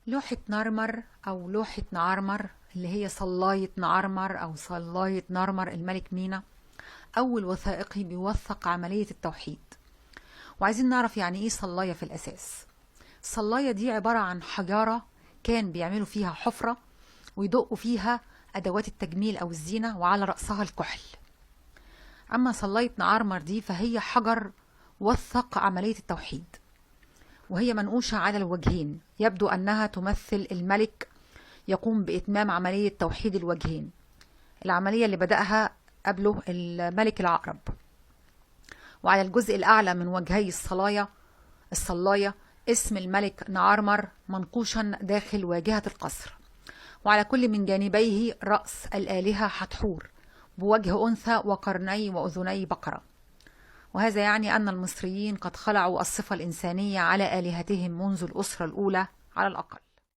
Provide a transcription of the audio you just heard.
لوحة نارمر أو لوحة نعرمر اللي هي صلاية نعرمر أو صلاية نارمر الملك مينا، أول وثائقي بيوثق عملية التوحيد. وعايزين نعرف يعني إيه صلاية في الأساس. الصلاية دي عبارة عن حجارة كان بيعملوا فيها حفرة ويدقوا فيها أدوات التجميل أو الزينة وعلى رأسها الكحل. أما صلاية نعرمر دي فهي حجر وثق عملية التوحيد، وهي منقوشة على الوجهين، يبدو أنها تمثل الملك يقوم بإتمام عملية توحيد الوجهين، العملية اللي بدأها قبله الملك العقرب. وعلى الجزء الأعلى من وجهي الصلاية اسم الملك نعرمر منقوشا داخل واجهة القصر، وعلى كل من جانبيه رأس الآلهة حتحور بوجه أنثى وقرني وأذني بقرة. وهذا يعني أن المصريين قد خلعوا الصفة الإنسانية على آلهتهم منذ الأسرة الأولى على الأقل.